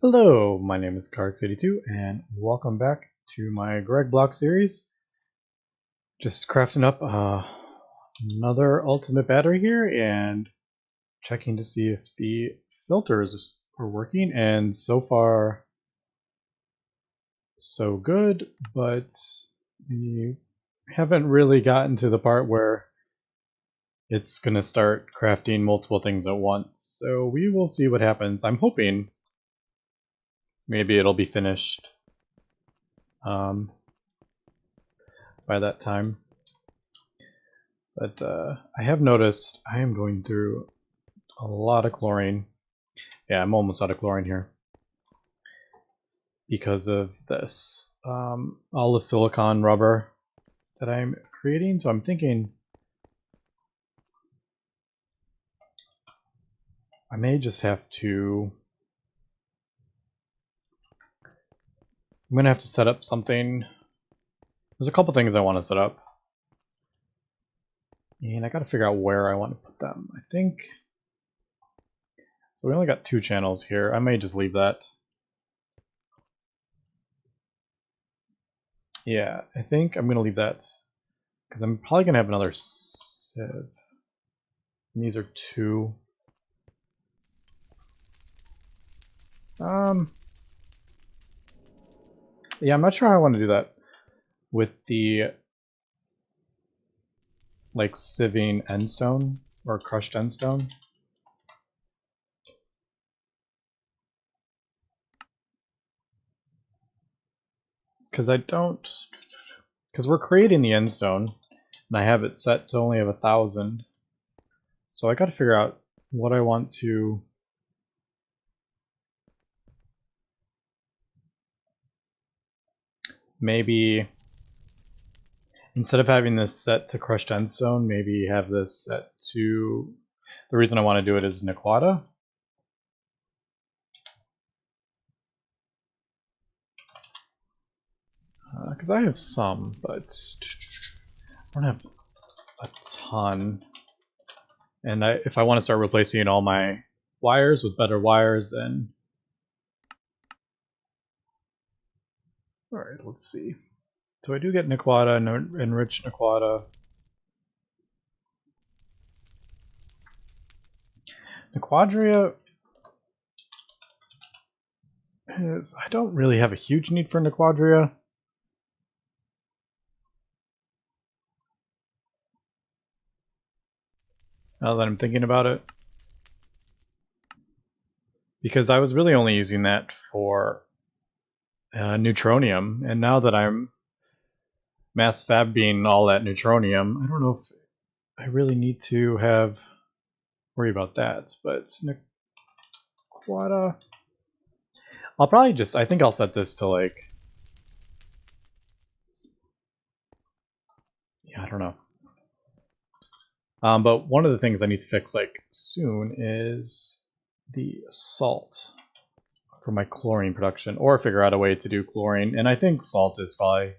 Hello, my name is GregTech82 and welcome back to my GregBlock series. Just crafting up another ultimate battery here and checking to see if the filters are working, and so far so good, but we haven't really gotten to the part where it's going to start crafting multiple things at once. So we will see what happens. I'm hoping maybe it'll be finished by that time. But I have noticed I am going through a lot of chlorine. Yeah, I'm almost out of chlorine here because of this. All the silicon rubber that I'm creating. So I'm thinking I may just have to... I'm going to have to set up something. There's a couple things I want to set up. And I got to figure out where I want to put them. I think... So we only got 2 channels here. I may just leave that. Yeah, I think I'm going to leave that because I'm probably going to have another sieve. And these are 2. Yeah, I'm not sure how I want to do that with the like sieving endstone or crushed endstone. Because we're creating the endstone and I have it set to only have 1,000. So I got to figure out what I want to... Maybe instead of having this set to crushed endstone, maybe have this set to... The reason I want to do it is Nequata. Because I have some, but I don't have a ton. And if I want to start replacing all my wires with better wires, then... Alright, let's see. So I do get Nequata and enriched Nequata. Nequadria is... I don't really have a huge need for Nequadria. Now that I'm thinking about it. Because I was really only using that for neutronium, and now that I'm mass fab being all that neutronium, I don't know if I really need to worry about that, but Nequata... I'll probably just... I think I'll set this to like... Yeah, I don't know. But one of the things I need to fix like soon is the salt for my chlorine production, or figure out a way to do chlorine. And I think salt is probably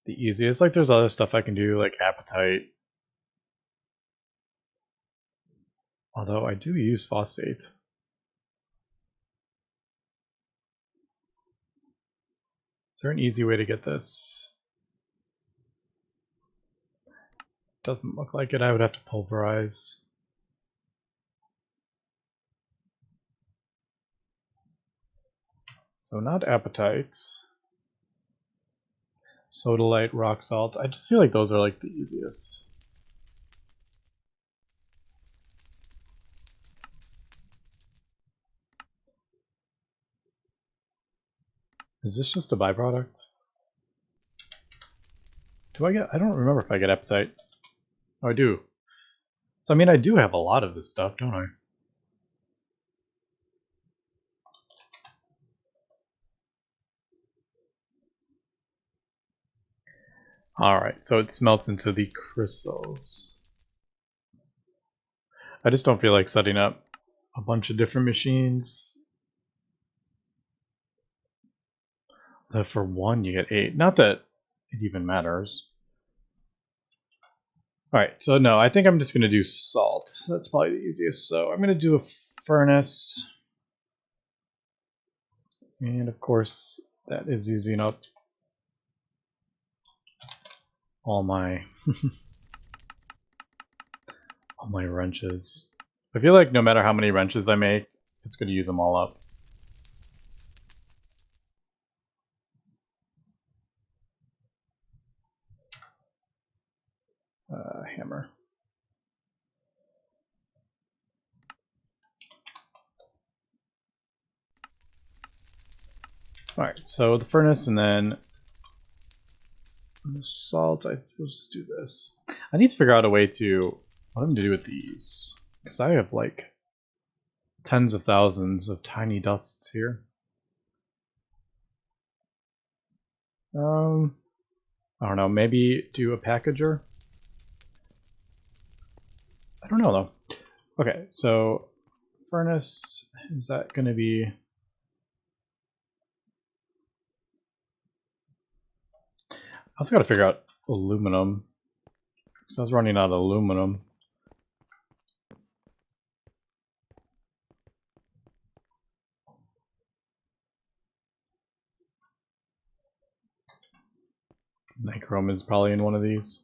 the easiest. Like there's other stuff I can do like apatite. Although I do use phosphate. Is there an easy way to get this? Doesn't look like it. I would have to pulverize. So not apatite. Sodalite, rock salt. I just feel like those are like the easiest. Is this just a byproduct? Do I get... I don't remember if I get apatite. Oh, I do. So I mean, I do have a lot of this stuff, don't I? Alright, so it smelts into the crystals. I just don't feel like setting up a bunch of different machines. That for 1 you get 8. Not that it even matters. Alright, so no, I think I'm just going to do salt. That's probably the easiest. So I'm going to do a furnace. And of course, that is using up all my all my wrenches. I feel like no matter how many wrenches I make, it's going to use them all up. Hammer. Alright, so the furnace and then the salt, I suppose do this. I need to figure out a way to, what I'm going to do with these. Because I have like tens of thousands of tiny dusts here. I don't know, maybe do a packager? I don't know though. Okay, so furnace, is that going to be... I also got to figure out aluminum. Because I was running out of aluminum. Nichrome is probably in one of these.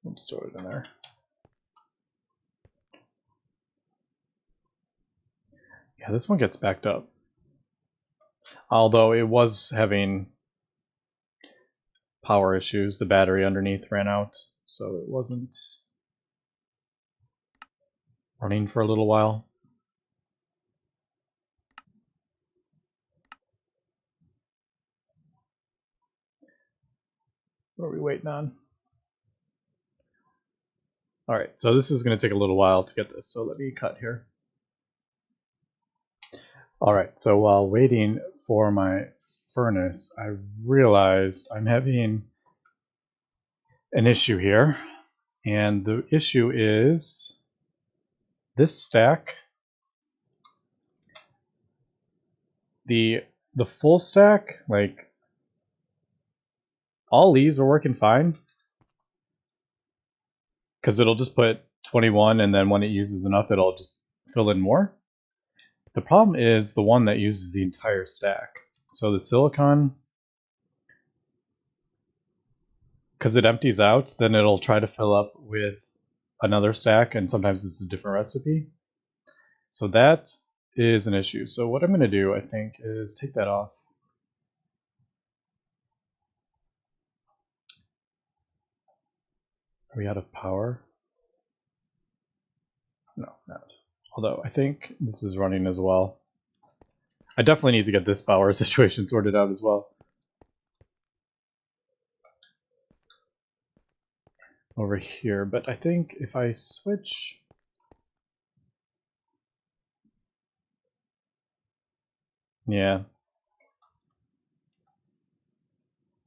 We'll store it in there. Yeah, this one gets backed up. Although it was having power issues, the battery underneath ran out, so it wasn't running for a little while. What are we waiting on? Alright, so this is going to take a little while to get this, so let me cut here. Alright, so while waiting for my furnace, I realized I'm having an issue here. And the issue is this stack, the full stack, like all these are working fine. Because it'll just put 21 and then when it uses enough it'll just fill in more. The problem is the one that uses the entire stack. So the silicon, because it empties out, then it'll try to fill up with another stack, and sometimes it's a different recipe. So that is an issue. So what I'm going to do, I think, is take that off. Are we out of power? No, not. Although I think this is running as well. I definitely need to get this power situation sorted out as well. Over here, but I think if I switch... Yeah.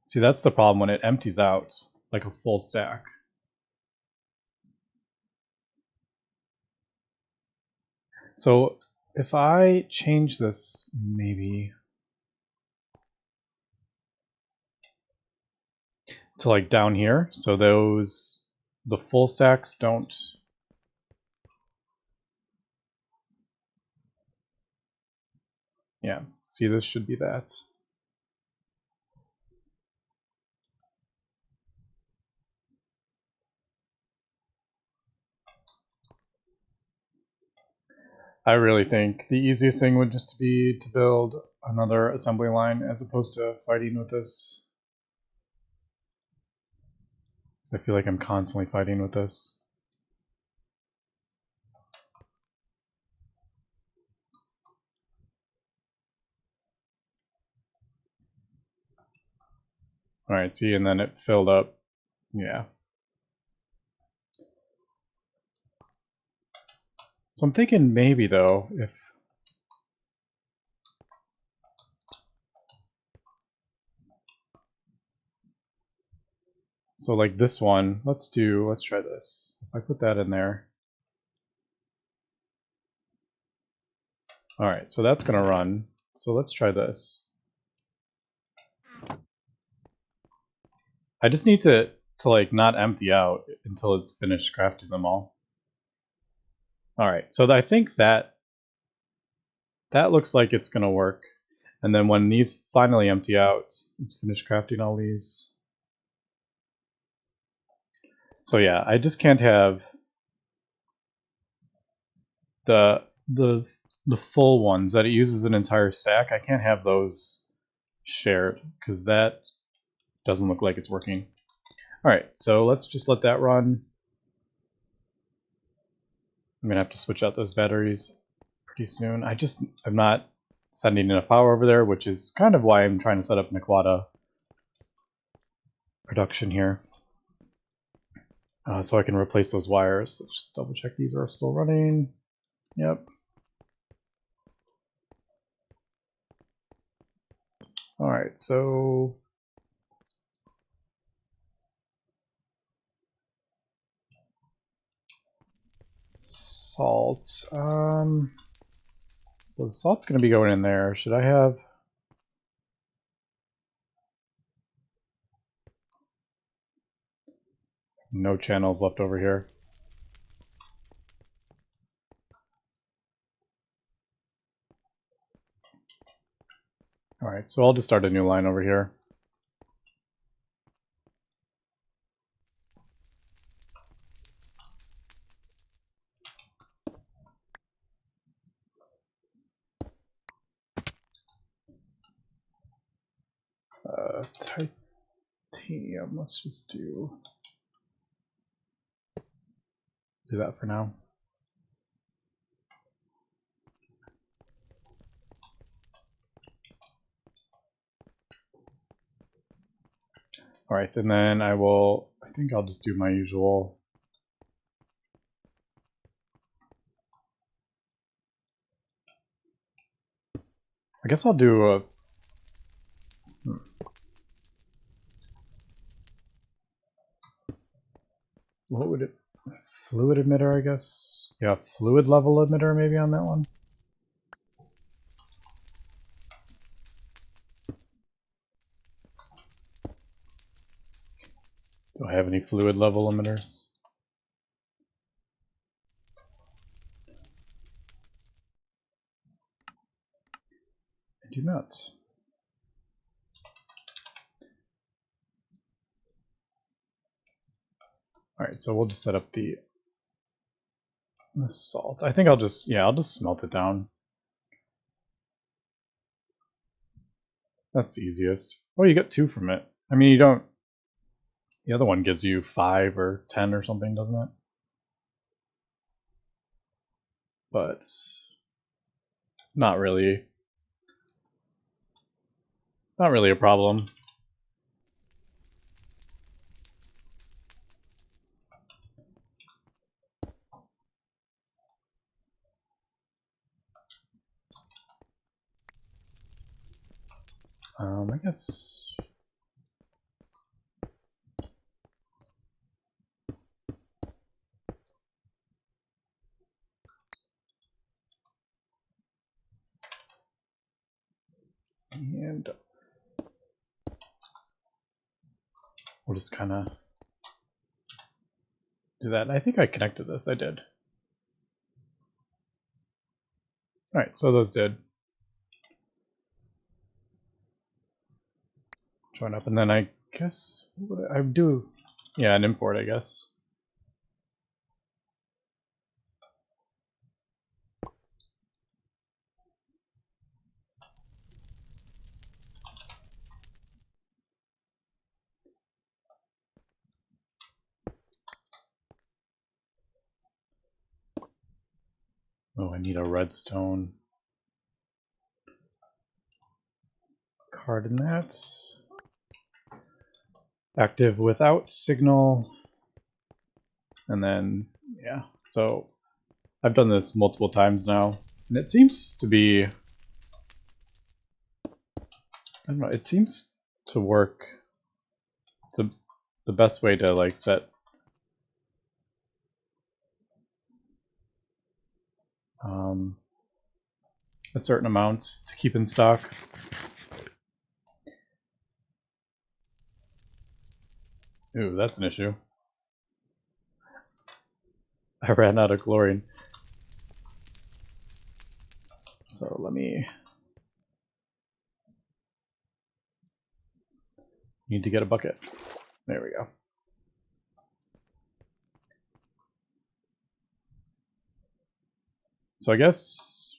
See, that's the problem when it empties out like a full stack. So if I change this maybe to like down here, so those, the full stacks don't, yeah, see, this should be that. I really think the easiest thing would just be to build another assembly line as opposed to fighting with this. I feel like I'm constantly fighting with this. Alright, see, and then it filled up. Yeah. So I'm thinking maybe though, if so, like this one, let's try this. If I put that in there. Alright, so that's gonna run. So let's try this. I just need to like not empty out until it's finished crafting them all. Alright, so I think that that looks like it's gonna work. And then when these finally empty out, it's finished crafting all these. So yeah, I just can't have the full ones that it uses an entire stack. I can't have those shared because that doesn't look like it's working. All right, so let's just let that run. I'm gonna have to switch out those batteries pretty soon. I'm not sending enough power over there, which is kind of why I'm trying to set up Nequata production here. So I can replace those wires. Let's just double check these are still running. Yep. All right, so salt. So the salt's going to be going in there. Should I have? No channels left over here. All right, so I'll just start a new line over here. Titanium, let's just do that for now. All right, and then I think I'll just do my usual. I guess I'll do a. What would it? Fluid emitter, I guess. Yeah, fluid level emitter maybe on that one. Do I have any fluid level emitters? I do not. Alright, so we'll just set up the salt. I think I'll just smelt it down. That's the easiest. Oh, you get 2 from it. I mean, you don't. The other one gives you 5 or 10 or something, doesn't it? But not really. Not really a problem. I guess. And we'll just kind of do that. I think I connected this. I did. Alright, so those did. Join up, and then I guess what would I do? Yeah, an import, I guess. Oh, I need a redstone card in that. Active without signal. And then, yeah. So I've done this multiple times now. And it seems to be, I don't know, it seems to work. It's the best way to like set a certain amount to keep in stock. Ooh, that's an issue. I ran out of chlorine. So let me... Need to get a bucket. There we go. So I guess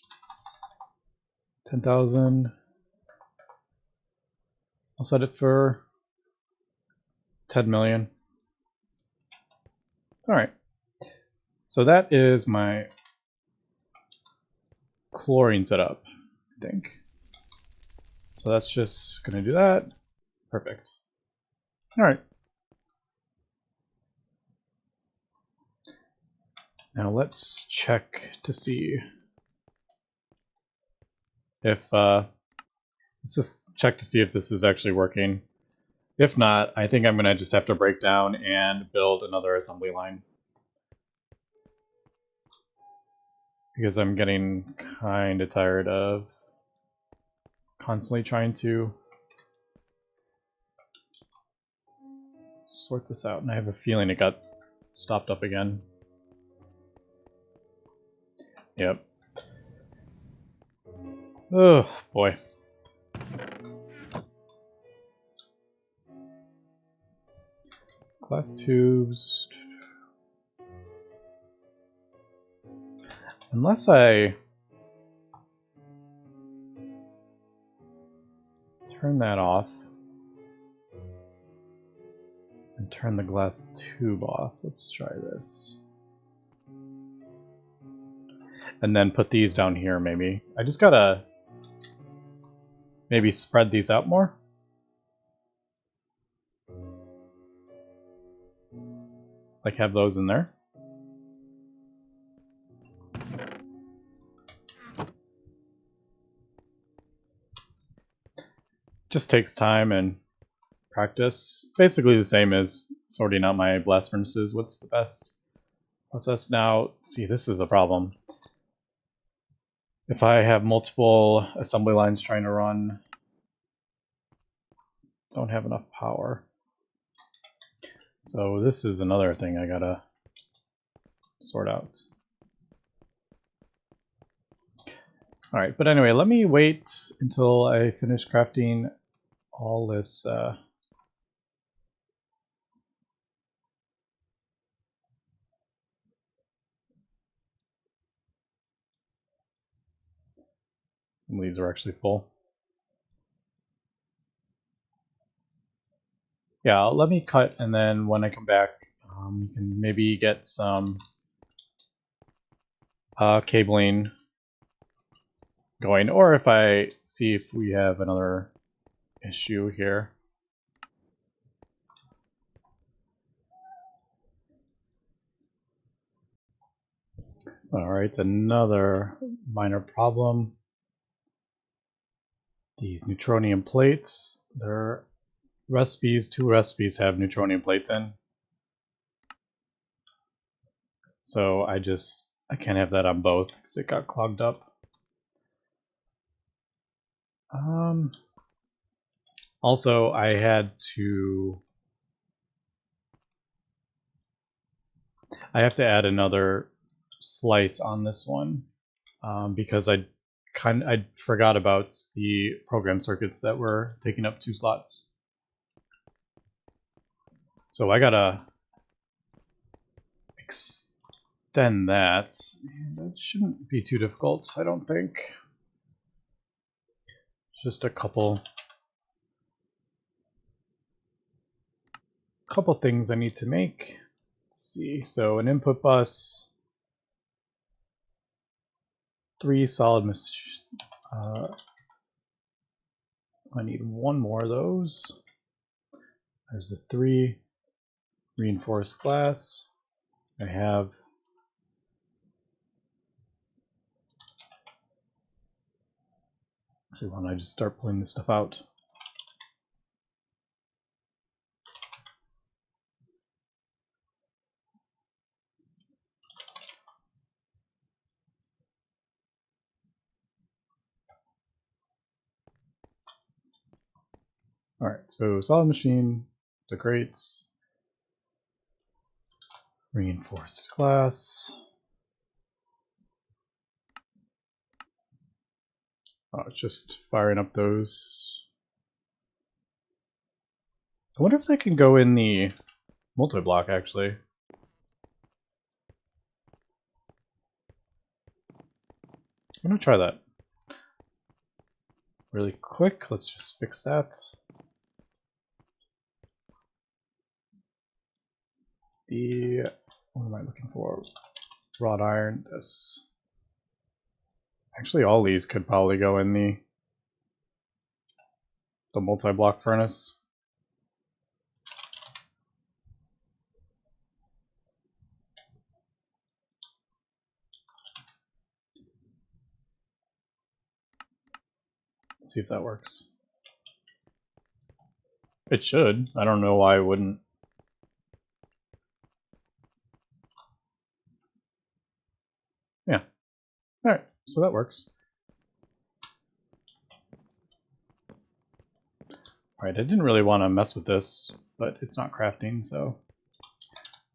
10,000. I'll set it for 10 million. All right. So that is my chlorine setup, I think. So that's just going to do that. Perfect. All right. Now let's check to see if let's just check to see if this is actually working. If not, I think I'm gonna just have to break down and build another assembly line, because I'm getting kind of tired of constantly trying to sort this out, and I have a feeling it got stopped up again. Yep. Oh boy. Glass tubes. Unless I turn that off and turn the glass tube off. Let's try this. And then put these down here maybe. I just gotta maybe spread these out more. Like have those in there. Just takes time and practice. Basically the same as sorting out my blast furnaces. What's the best process? Now, see, this is a problem. If I have multiple assembly lines trying to run, don't have enough power. So this is another thing I gotta sort out. Alright, but anyway, let me wait until I finish crafting all this some of these are actually full. Yeah, let me cut, and then when I come back, you can maybe get some cabling going, or if I see if we have another issue here. Alright, another minor problem. These neutronium plates, their recipes, 2 recipes have neutronium plates in. So I can't have that on both because it got clogged up. Also, I have to add another slice on this one because I forgot about the program circuits that were taking up 2 slots. So I gotta extend that. That shouldn't be too difficult, I don't think. Just a couple things I need to make. Let's see. So an input bus, 3 solid I need 1 more of those. There's the 3 reinforced glass. I have actually, why don't I just start pulling this stuff out? Alright, so solid machine, the grates, reinforced glass. Oh, it's just firing up those. I wonder if that can go in the multi-block, actually. I'm gonna try that really quick. Let's just fix that. What am I looking for? Wrought iron, this. Actually, all these could probably go in the multi-block furnace. Let's see if that works. It should. I don't know why it wouldn't. Yeah. Alright, so that works. Alright, I didn't really want to mess with this, but it's not crafting, so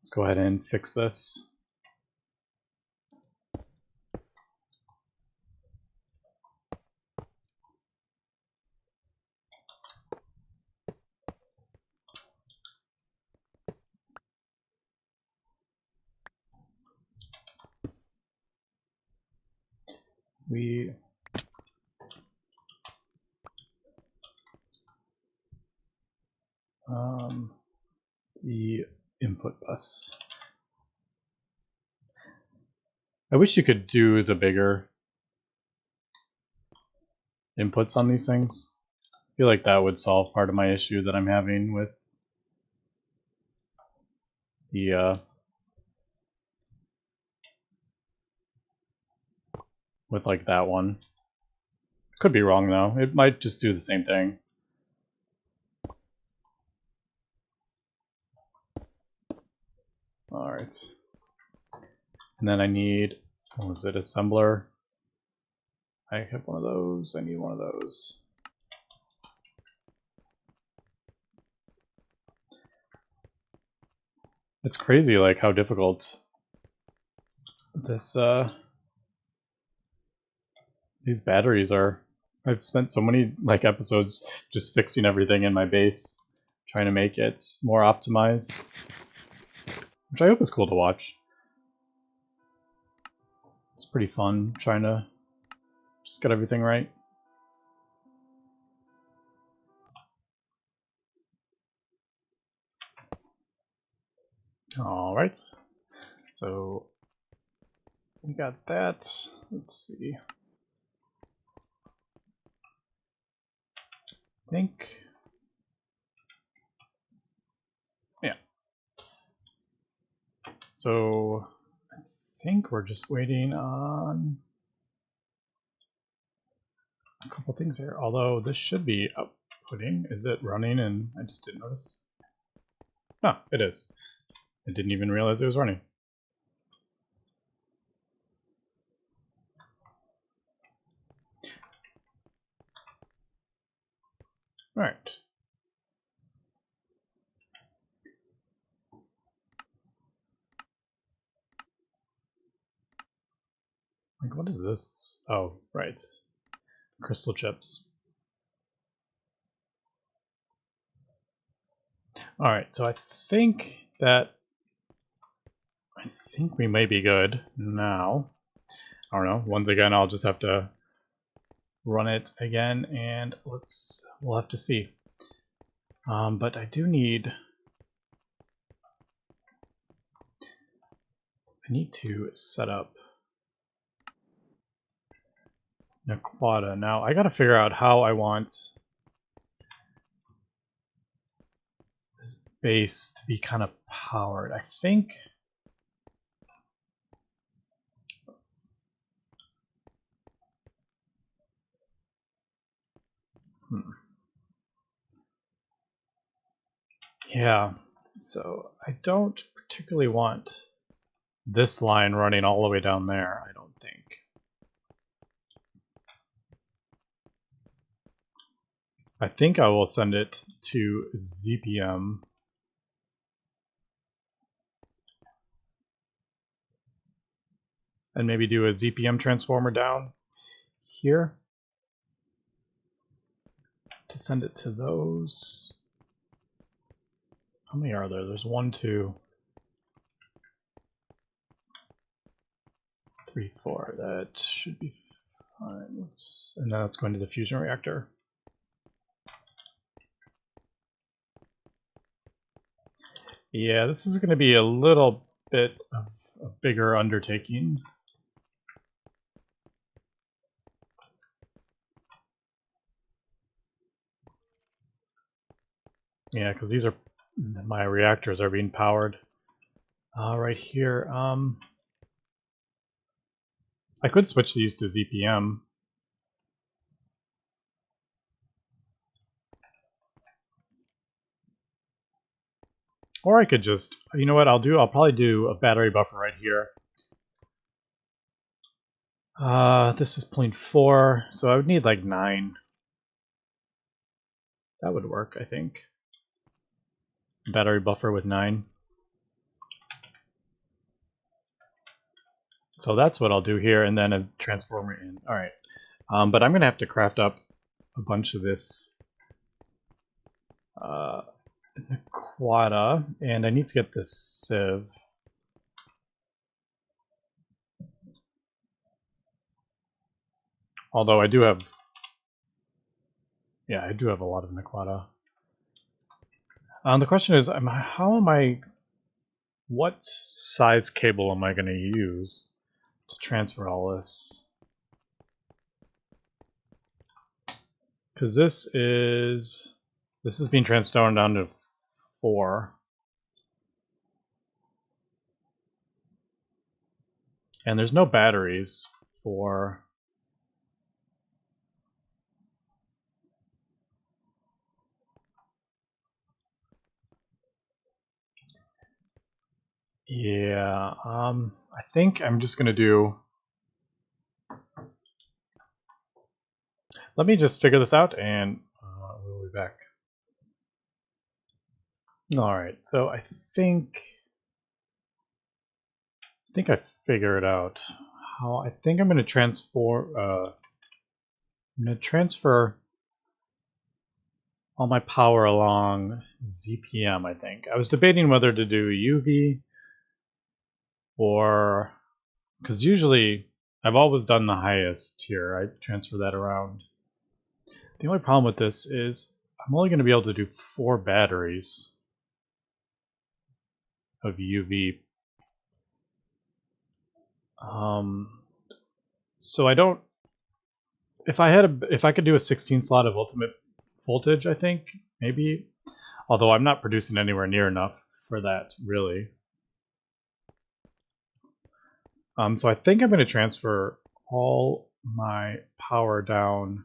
let's go ahead and fix this. The input bus. I wish you could do the bigger inputs on these things. I feel like that would solve part of my issue that I'm having with the with like that one. Could be wrong though. It might just do the same thing. Alright. And then I need, what was it, assembler? I have one of those, I need one of those. It's crazy like how difficult this these batteries are. I've spent so many like episodes just fixing everything in my base, trying to make it more optimized, which I hope is cool to watch. It's pretty fun trying to just get everything right. All right, so we got that. Let's see. I think, yeah. So I think we're just waiting on a couple things here. Although this should be outputting. Is it running? And I just didn't notice. No, it is. I didn't even realize it was running. All right. Like, what is this? Oh, right. Crystal chips. All right, so I think we may be good now. I don't know. Once again, I'll just have to run it again, and we'll have to see. But I do need. I need to set up Naquata. Now I got to figure out how I want this base to be kind of powered. I think. Yeah, so I don't particularly want this line running all the way down there, I don't think. I think I will send it to ZPM. And maybe do a ZPM transformer down here. to send it to those. How many are there? There's 1, 2, 3, 4. That should be fine. And then it's going to the fusion reactor. Yeah, this is going to be a little bit of a bigger undertaking. Yeah, because these are my reactors are being powered right here. I could switch these to ZPM. Or I could just, you know what I'll do? I'll probably do a battery buffer right here. This is 0.4, so I would need like 9. That would work, I think. Battery buffer with 9. So that's what I'll do here, and then a transformer in. Alright. But I'm going to have to craft up a bunch of this quada, and I need to get this sieve. Although I do have, yeah, I do have a lot of Naquata. The question is, what size cable am I going to use to transfer all this? Because this is being transformed down to 4. And there's no batteries for... Yeah, I think I'm just going to do... Let me just figure this out and we'll be back. Alright, so I think I figured out how... I think I'm going to transfer all my power along ZPM, I think. I was debating whether to do UV or... because usually I've always done the highest tier. I transfer that around. The only problem with this is I'm only going to be able to do 4 batteries of UV. So I don't... If I could do a 16 slot of ultimate voltage, I think maybe. Although I'm not producing anywhere near enough for that, really. So I think I'm going to transfer all my power down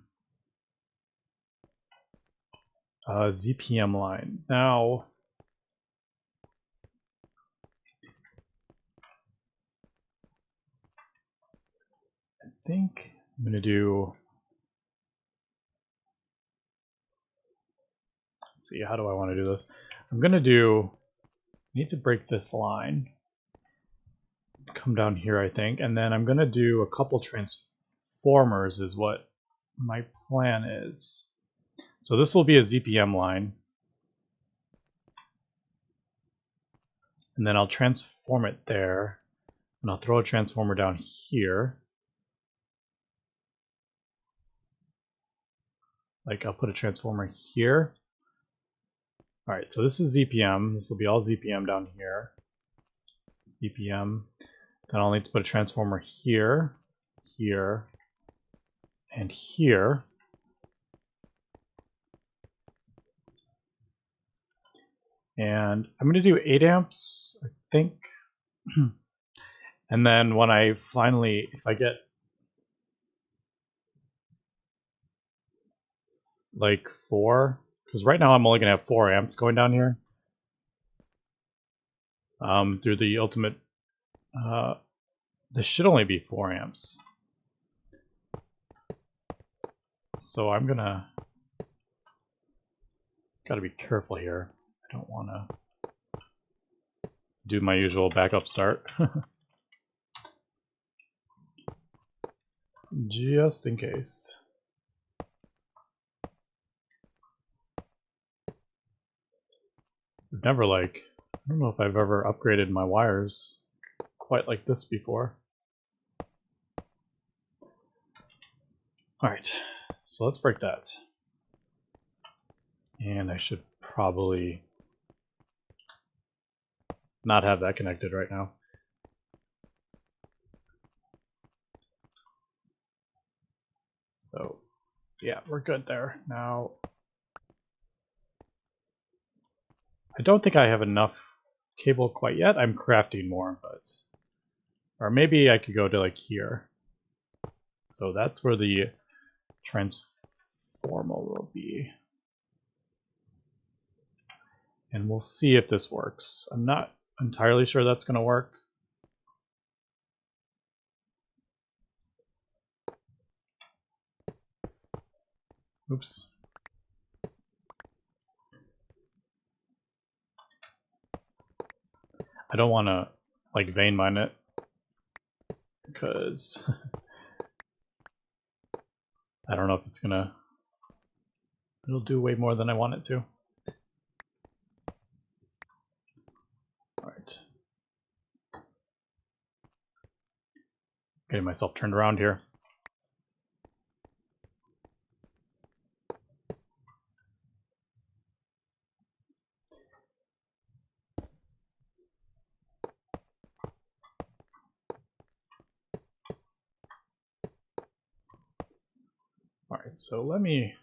ZPM line. Now, I think I'm going to do... Let's see, how do I want to do this? I'm going to do... I need to break this line. Come down here, I think, and then I'm going to do a couple transformers is what my plan is. So this will be a ZPM line. And then I'll transform it there. And I'll throw a transformer down here. Like I'll put a transformer here. Alright, so this is ZPM. This will be all ZPM down here. ZPM. Then I'll need to put a transformer here, here, and here. And I'm going to do 8 amps, I think. And then when I finally, if I get like 4, because right now I'm only going to have 4 amps going down here. Through the ultimate, this should only be 4 amps. So I'm gonna, gotta be careful here. I don't want to do my usual backup start. Just in case. never I don't know if I've ever upgraded my wires quite like this before. Alright, so let's break that. And I should probably not have that connected right now. So yeah, we're good there. Now, I don't think I have enough cable quite yet. I'm crafting more, but... Or maybe I could go to here. So that's where the transformer will be. And we'll see if this works. I'm not entirely sure that's going to work. Oops. I don't want to vein mine it because I don't know if it's gonna. It'll do way more than I want it to. All right. Getting myself turned around here. All right, so let me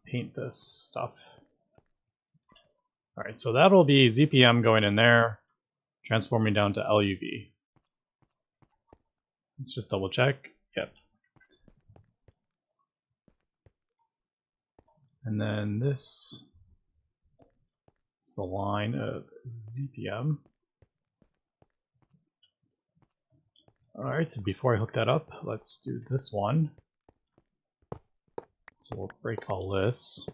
paint this stuff. All right, so that'll be ZPM going in there, transforming down to LUV. Let's just double check. Yep. And then this is the line of ZPM. Alright, so before I hook that up, let's do this one. So we'll break all this.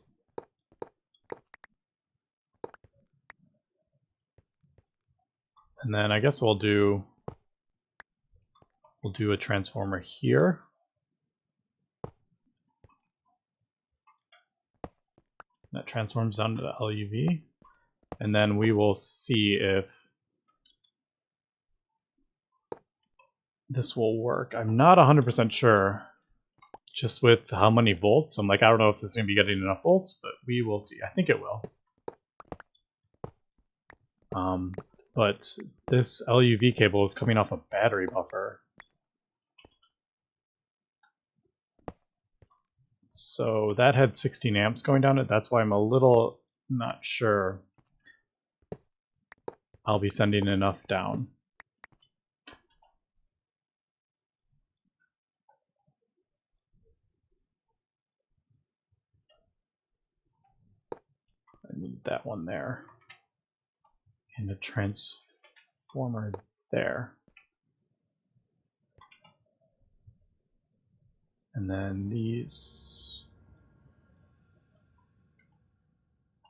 And then I guess we'll do a transformer here. That transforms down to the LUV. And then we will see if this will work. I'm not 100% sure, just with how many volts. I'm I don't know if this is going to be getting enough volts, but we will see. I think it will. But this LUV cable is coming off a battery buffer. So that had 16 amps going down it. That's why I'm a little not sure I'll be sending enough down. I need that one there. And a transformer there. And then these...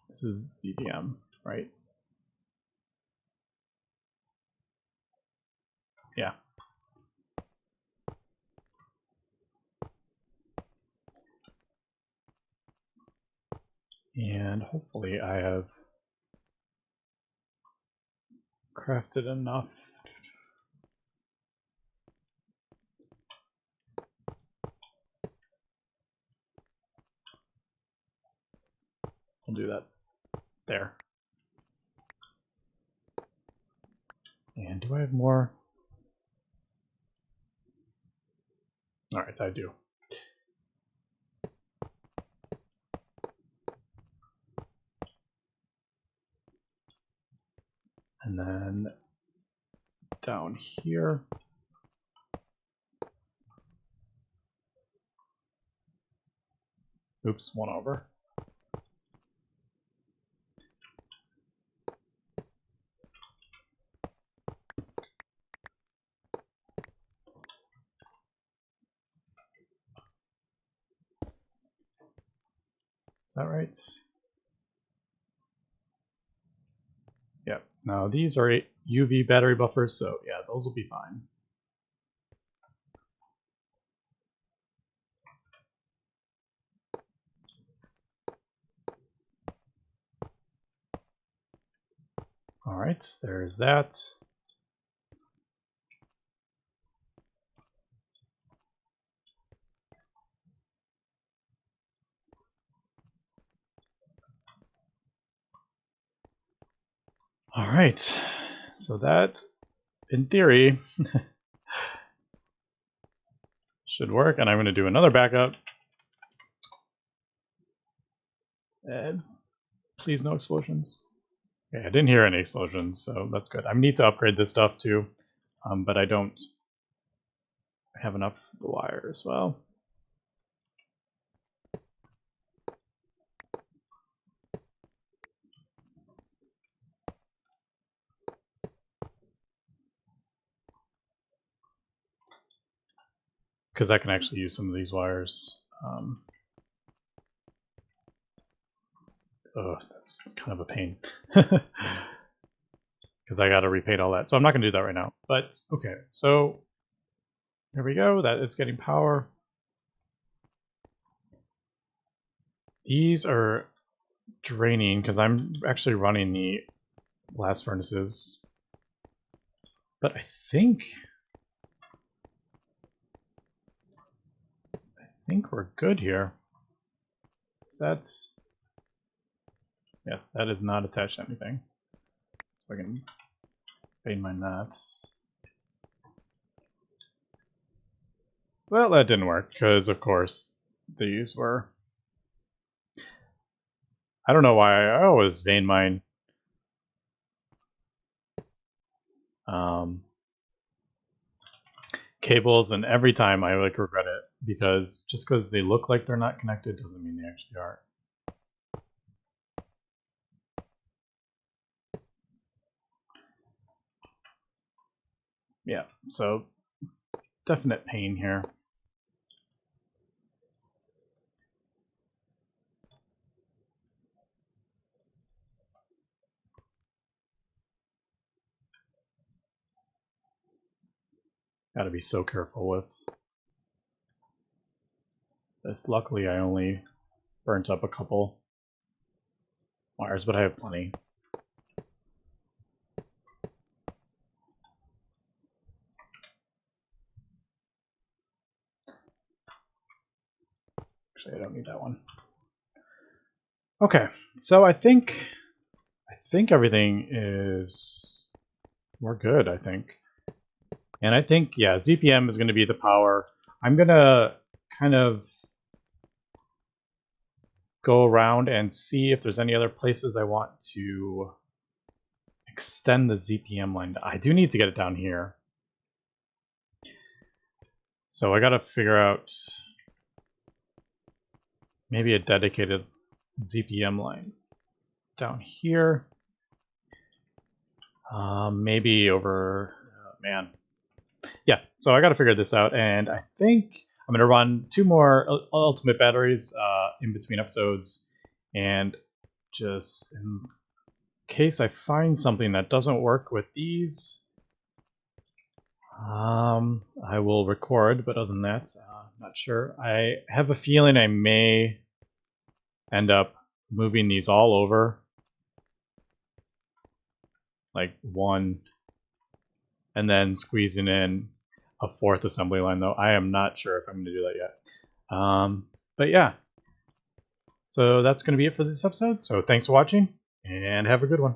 This is ZVM, right? Yeah. And hopefully I have crafted enough. We'll do that there. And do I have more? Alright, I do. And then down here. Oops, one over. Is that right? Yep. Now these are UV battery buffers, so yeah, those will be fine. All right, there's that. All right, so that, in theory, should work, and I'm going to do another backup. And please no explosions. Okay, I didn't hear any explosions, so that's good. I need to upgrade this stuff too, but I don't have enough wire as well. Because I can actually use some of these wires. Oh, that's kind of a pain. Because I got to repaint all that. So I'm not going to do that right now. But, okay, so there we go. That is getting power. These are draining because I'm actually running the blast furnaces. But I think we're good here. Is that... Yes, that is not attached to anything. So I can vein mine that. Well, that didn't work, because of course these were... I don't know why I always vein mine cables, and every time I like regret it, because just because they look like they're not connected doesn't mean they actually are. Yeah, so definite pain here. Got to be so careful with this. Luckily, I only burnt up a couple wires, but I have plenty. Actually, I don't need that one. Okay, so I think everything is... We're good, I think. And I think, yeah, ZPM is going to be the power. I'm going to kind of go around and see if there's any other places I want to extend the ZPM line. I do need to get it down here. So I got to figure out maybe a dedicated ZPM line down here. Maybe over... man. Yeah, so I got to figure this out, and I think I'm going to run 2 more ultimate batteries in between episodes, and just in case I find something that doesn't work with these, I will record, but other than that, not sure. I have a feeling I may end up moving these all over, like one, and then squeezing in a 4th assembly line, though I am not sure if I'm going to do that yet. But yeah, so that's going to be it for this episode. So thanks for watching, and have a good one.